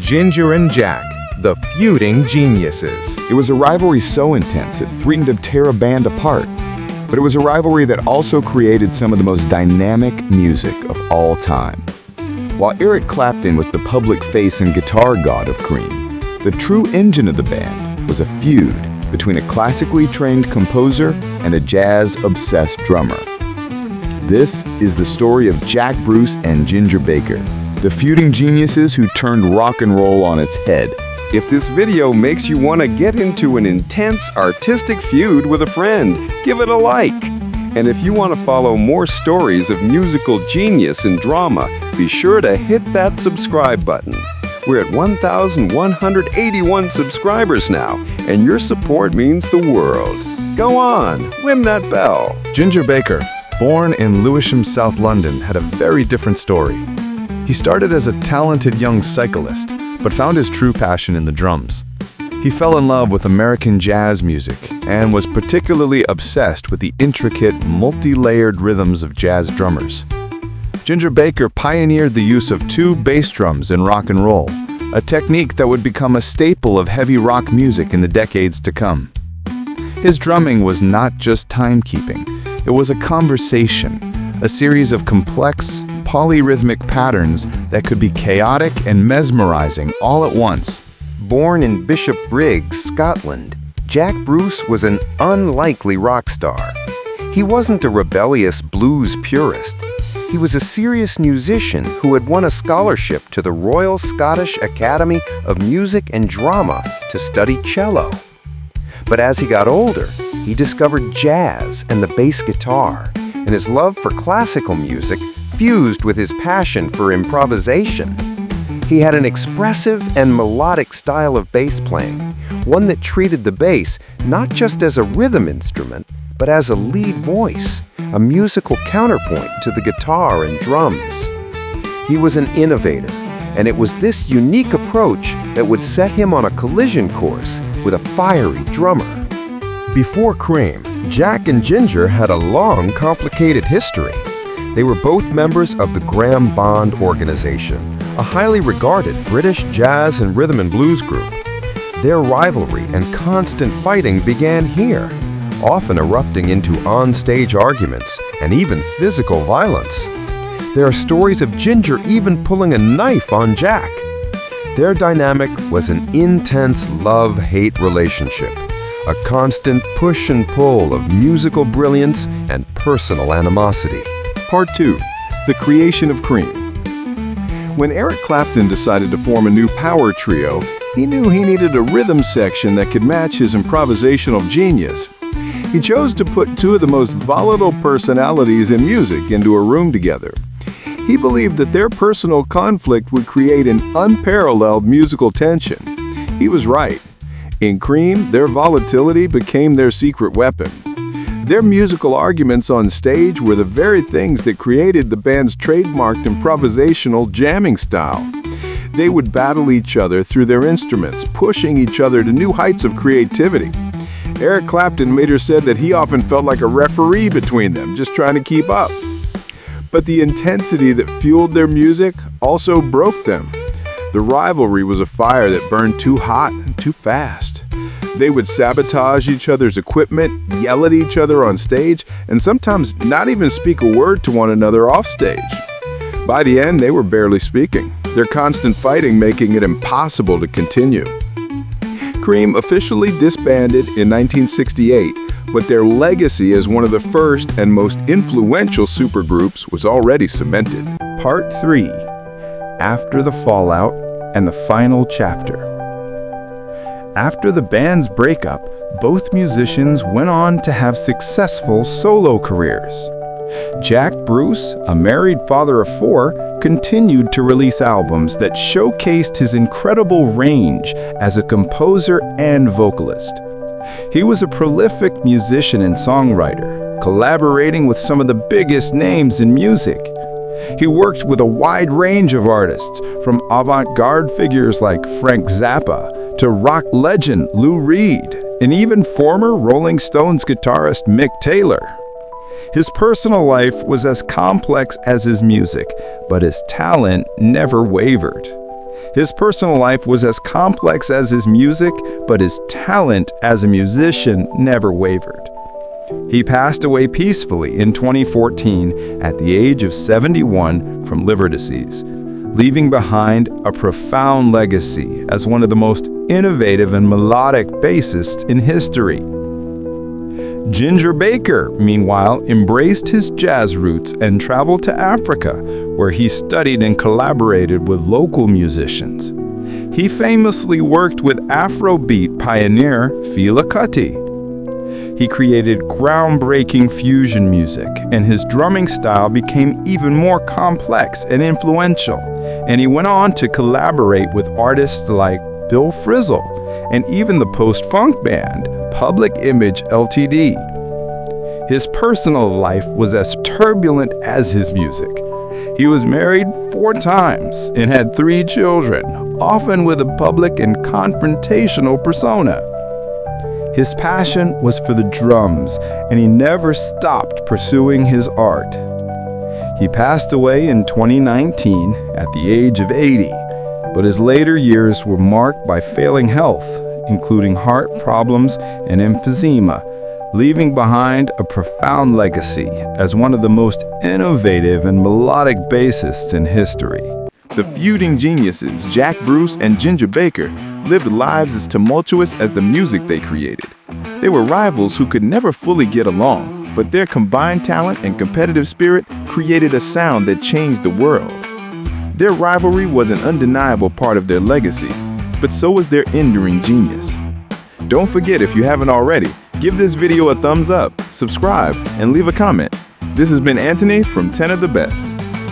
Ginger and Jack, the feuding geniuses. It was a rivalry so intense it threatened to tear a band apart. But it was a rivalry that also created some of the most dynamic music of all time. While Eric Clapton was the public face and guitar god of Cream, the true engine of the band was a feud between a classically trained composer and a jazz-obsessed drummer. This is the story of Jack Bruce and Ginger Baker, the feuding geniuses who turned rock and roll on its head. If this video makes you want to get into an intense artistic feud with a friend, give it a like. And if you want to follow more stories of musical genius and drama, be sure to hit that subscribe button. We're at 1,181 subscribers now, and your support means the world. Go on, ring that bell. Ginger Baker, born in Lewisham, South London, had a very different story. He started as a talented young cyclist, but found his true passion in the drums. He fell in love with American jazz music and was particularly obsessed with the intricate, multi-layered rhythms of jazz drummers. Ginger Baker pioneered the use of two bass drums in rock and roll, a technique that would become a staple of heavy rock music in the decades to come. His drumming was not just timekeeping, it was a conversation, a series of complex, polyrhythmic patterns that could be chaotic and mesmerizing all at once. Born in Bishopbriggs, Scotland, Jack Bruce was an unlikely rock star. He wasn't a rebellious blues purist. He was a serious musician who had won a scholarship to the Royal Scottish Academy of Music and Drama to study cello. But as he got older, he discovered jazz and the bass guitar, and his love for classical music fused with his passion for improvisation. He had an expressive and melodic style of bass playing, one that treated the bass not just as a rhythm instrument, but as a lead voice, a musical counterpoint to the guitar and drums. He was an innovator, and it was this unique approach that would set him on a collision course with a fiery drummer. Before Cream, Jack and Ginger had a long, complicated history. They were both members of the Graham Bond Organization, a highly regarded British jazz and rhythm and blues group. Their rivalry and constant fighting began here, often erupting into on-stage arguments and even physical violence. There are stories of Ginger even pulling a knife on Jack. Their dynamic was an intense love-hate relationship, a constant push and pull of musical brilliance and personal animosity. Part 2. The creation of Cream. When Eric Clapton decided to form a new power trio, he knew he needed a rhythm section that could match his improvisational genius. He chose to put two of the most volatile personalities in music into a room together. He believed that their personal conflict would create an unparalleled musical tension. He was right. In Cream, their volatility became their secret weapon. Their musical arguments on stage were the very things that created the band's trademarked improvisational jamming style. They would battle each other through their instruments, pushing each other to new heights of creativity. Eric Clapton later said that he often felt like a referee between them, just trying to keep up. But the intensity that fueled their music also broke them. The rivalry was a fire that burned too hot and too fast. They would sabotage each other's equipment, yell at each other on stage, and sometimes not even speak a word to one another off stage. By the end, they were barely speaking, their constant fighting making it impossible to continue. Cream officially disbanded in 1968, but their legacy as one of the first and most influential supergroups was already cemented. Part 3. After the fallout and the final chapter. After the band's breakup, both musicians went on to have successful solo careers. Jack Bruce, a married father of 4, continued to release albums that showcased his incredible range as a composer and vocalist. He was a prolific musician and songwriter, collaborating with some of the biggest names in music. He worked with a wide range of artists, from avant-garde figures like Frank Zappa to rock legend Lou Reed, and even former Rolling Stones guitarist Mick Taylor. His personal life was as complex as his music, but his talent never wavered. His personal life was as complex as his music, but his talent as a musician never wavered. He passed away peacefully in 2014 at the age of 71 from liver disease, leaving behind a profound legacy as one of the most innovative and melodic bassists in history. Ginger Baker, meanwhile, embraced his jazz roots and traveled to Africa, where he studied and collaborated with local musicians. He famously worked with Afrobeat pioneer Fela Kuti. He created groundbreaking fusion music, and his drumming style became even more complex and influential, and he went on to collaborate with artists like Bill Frisell and even the post-funk band Public Image Ltd. His personal life was as turbulent as his music. He was married 4 times and had 3 children, often with a public and confrontational persona. His passion was for the drums, and he never stopped pursuing his art. He passed away in 2019 at the age of 80, but his later years were marked by failing health, including heart problems and emphysema, leaving behind a profound legacy as one of the most innovative and melodic bassists in history. The feuding geniuses, Jack Bruce and Ginger Baker, lived lives as tumultuous as the music they created. They were rivals who could never fully get along, but their combined talent and competitive spirit created a sound that changed the world. Their rivalry was an undeniable part of their legacy, but so was their enduring genius. Don't forget, if you haven't already, give this video a thumbs up, subscribe, and leave a comment. This has been Anthony from 10 of the Best.